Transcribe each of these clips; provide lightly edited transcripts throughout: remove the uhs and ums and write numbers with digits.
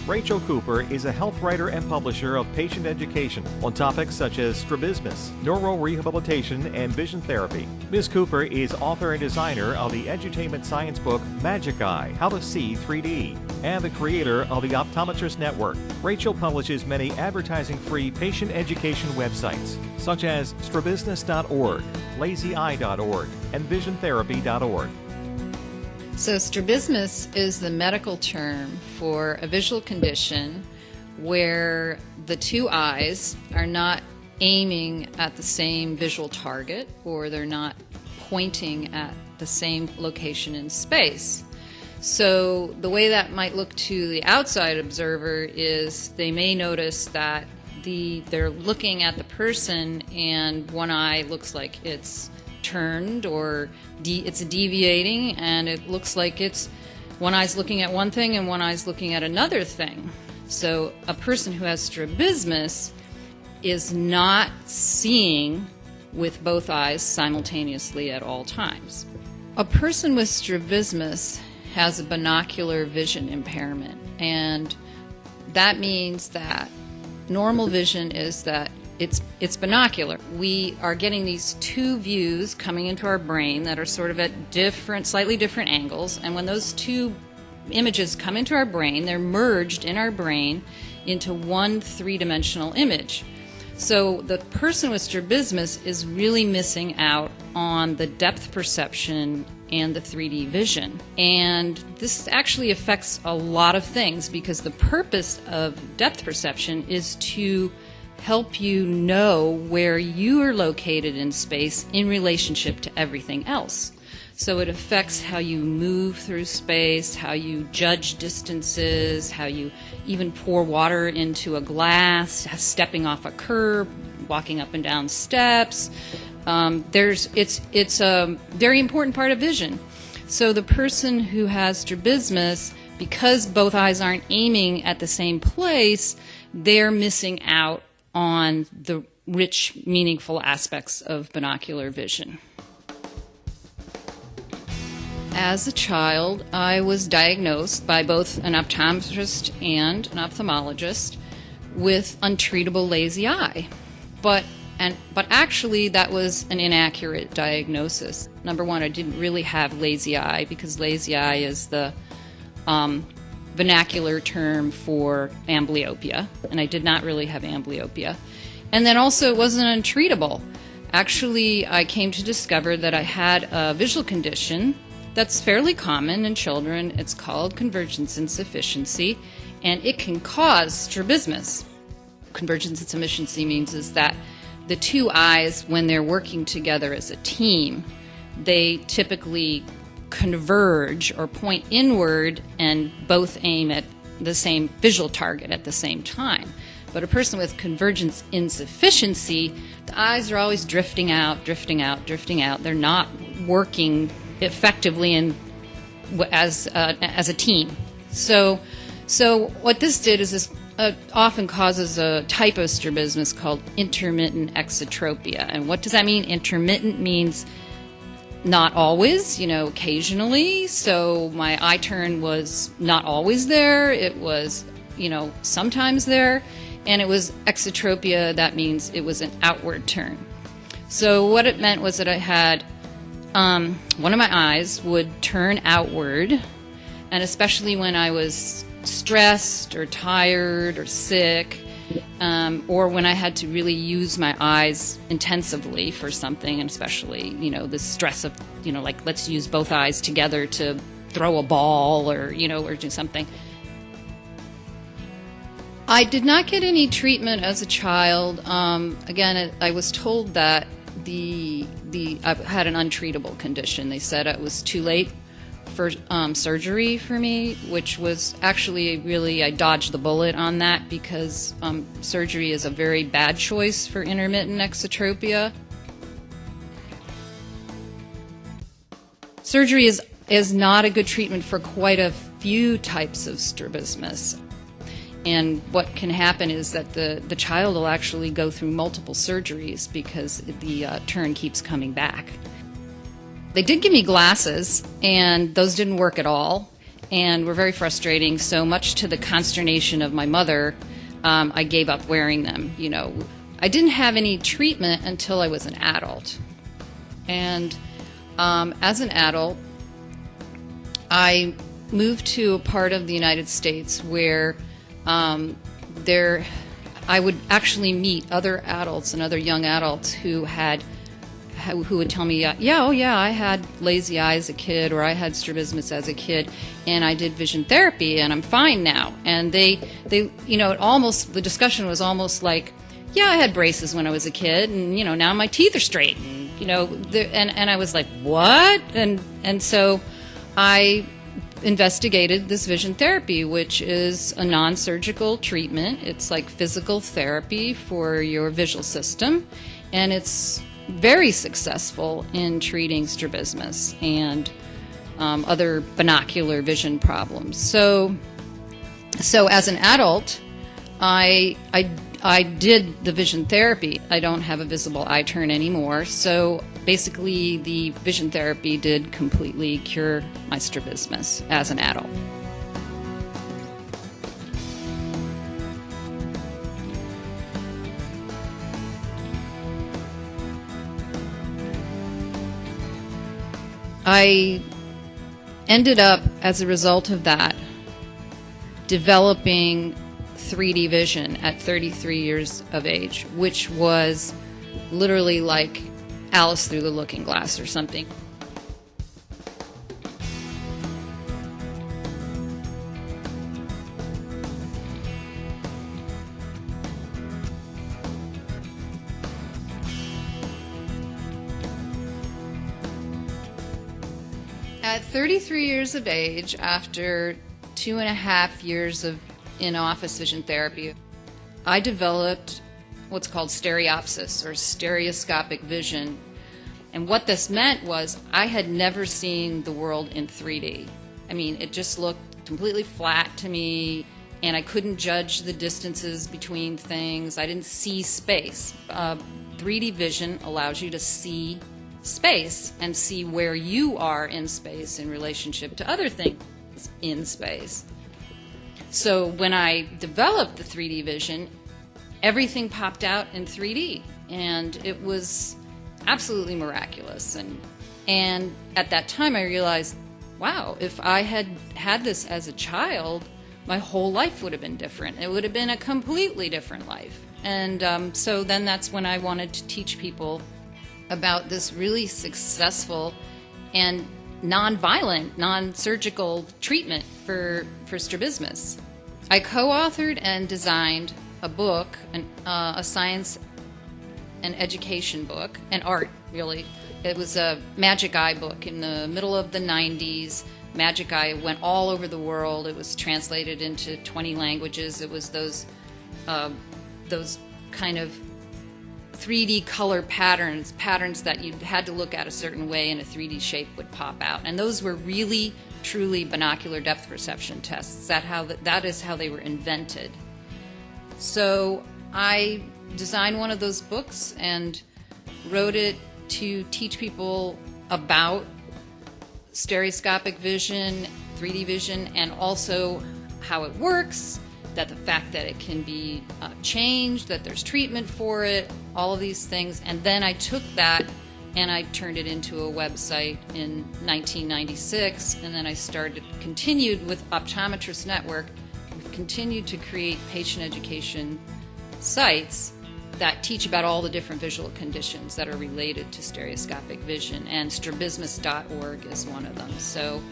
Rachel Cooper is a health writer and publisher of patient education on topics such as strabismus, neurorehabilitation, and vision therapy. Ms. Cooper is author and designer of the edutainment science book Magic Eye: How to See 3D, and the creator of the Optometrist Network. Rachel publishes many advertising-free patient education websites, such as strabismus.org, lazyeye.org, and visiontherapy.org. So strabismus is the medical term for a visual condition where the two eyes are not aiming at the same visual target, or they're not pointing at the same location in space. So the way that might look to the outside observer is they may notice that they're looking at the person and one eye looks like it's turned, or it's deviating, and it looks like it's one eye's looking at one thing and one eye's looking at another thing. So a person who has strabismus is not seeing with both eyes simultaneously at all times. A person with strabismus has a binocular vision impairment, and that means that normal vision is that it's binocular. We are getting these two views coming into our brain that are sort of at slightly different angles, and when those two images come into our brain, they're merged in our brain into one three-dimensional image. So the person with strabismus is really missing out on the depth perception and the 3D vision. And this actually affects a lot of things, because the purpose of depth perception is to help you know where you are located in space in relationship to everything else. So it affects how you move through space, how you judge distances, how you even pour water into a glass, stepping off a curb, walking up and down steps. It's a very important part of vision. So the person who has strabismus, because both eyes aren't aiming at the same place, they're missing out on the rich, meaningful aspects of binocular vision. As a child, I was diagnosed by both an optometrist and an ophthalmologist with untreatable lazy eye. But actually, that was an inaccurate diagnosis. Number one, I didn't really have lazy eye, because lazy eye is the vernacular term for amblyopia, and I did not really have amblyopia. And then also, it wasn't untreatable. Actually, I came to discover that I had a visual condition that's fairly common in children. It's called convergence insufficiency, and it can cause strabismus. Convergence insufficiency means is that the two eyes, when they're working together as a team, they typically converge or point inward and both aim at the same visual target at the same time. But a person with convergence insufficiency, the eyes are always drifting out, drifting out, drifting out. They're not working effectively as a team. So what this did is this often causes a type of strabismus called intermittent exotropia. And what does that mean? Intermittent means not always, occasionally. So my eye turn was not always there. It was, sometimes there. And it was exotropia. That means it was an outward turn. So what it meant was that I had one of my eyes would turn outward, and especially when I was stressed or tired or sick, or when I had to really use my eyes intensively for something, and especially, the stress of, like, let's use both eyes together to throw a ball or do something. I did not get any treatment as a child. Again, I was told that I had an untreatable condition. They said it was too late for surgery for me, which was actually really, I dodged the bullet on that, because surgery is a very bad choice for intermittent exotropia. Surgery is not a good treatment for quite a few types of strabismus. And what can happen is that the child will actually go through multiple surgeries because the turn keeps coming back. They did give me glasses, and those didn't work at all. and were very frustrating. So much to the consternation of my mother, I gave up wearing them. I didn't have any treatment until I was an adult. And as an adult, I moved to a part of the United States where I would actually meet other adults and other young adults who would tell me, I had lazy eye as a kid, or I had strabismus as a kid, and I did vision therapy, and I'm fine now. And the discussion was almost like, I had braces when I was a kid, and now my teeth are straight, and I was like, what? And so I investigated this vision therapy, which is a non-surgical treatment. It's like physical therapy for your visual system, and it's very successful in treating strabismus and other binocular vision problems. So as an adult, I did the vision therapy. I don't have a visible eye turn anymore. So basically, the vision therapy did completely cure my strabismus as an adult. I ended up, as a result of that, developing 3D vision at 33 years of age, which was literally like Alice through the Looking Glass or something. At 33 years of age, after 2.5 years of in-office vision therapy, I developed what's called stereopsis, or stereoscopic vision. And what this meant was I had never seen the world in 3D. I mean, it just looked completely flat to me, and I couldn't judge the distances between things. I didn't see space. 3D vision allows you to see space and see where you are in space in relationship to other things in space. So when I developed the 3D vision, everything popped out in 3D, and it was absolutely miraculous. And at that time I realized, wow, if I had had this as a child, my whole life would have been different. It would have been a completely different life. And so then that's when I wanted to teach people about this really successful and non-violent, non-surgical treatment for strabismus. I co-authored and designed a book, a science and education book, and art, really. It was a Magic Eye book in the middle of the 90s. Magic Eye went all over the world. It was translated into 20 languages. It was those kind of 3D color patterns that you had to look at a certain way and a 3D shape would pop out. And those were really, truly binocular depth perception tests. That is how they were invented. So I designed one of those books and wrote it to teach people about stereoscopic vision, 3D vision, and also how it works, that the fact that it can be changed, that there's treatment for it, all of these things. And then I took that and I turned it into a website in 1996, and then I continued with Optometrist Network. We've continued to create patient education sites that teach about all the different visual conditions that are related to stereoscopic vision, and Strabismus.org is one of them. So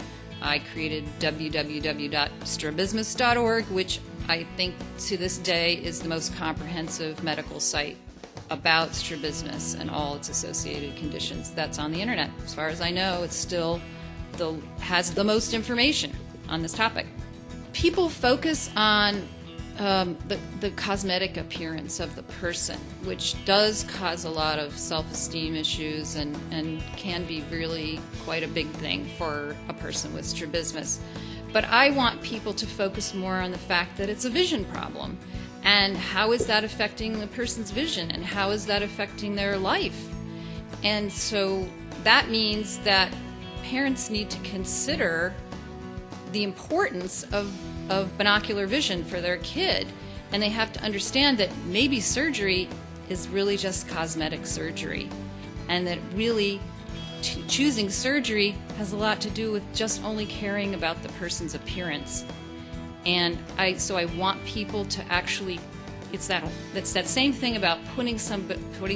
I created www.strabismus.org, which I think to this day is the most comprehensive medical site about strabismus and all its associated conditions that's on the internet. As far as I know, it still has the most information on this topic. People focus on the cosmetic appearance of the person, which does cause a lot of self-esteem issues and can be really quite a big thing for a person with strabismus. But I want people to focus more on the fact that it's a vision problem, and how is that affecting the person's vision, and how is that affecting their life. And so that means that parents need to consider the importance of binocular vision for their kid. And they have to understand that maybe surgery is really just cosmetic surgery, and that really choosing surgery has a lot to do with just only caring about the person's appearance. And so I want people to actually, it's that same thing about putting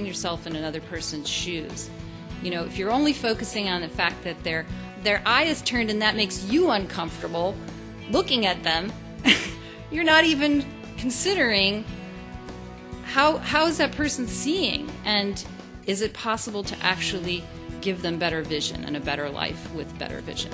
yourself in another person's shoes. You know, if you're only focusing on the fact that their eye is turned and that makes you uncomfortable looking at them, you're not even considering how is that person seeing, and is it possible to actually give them better vision and a better life with better vision.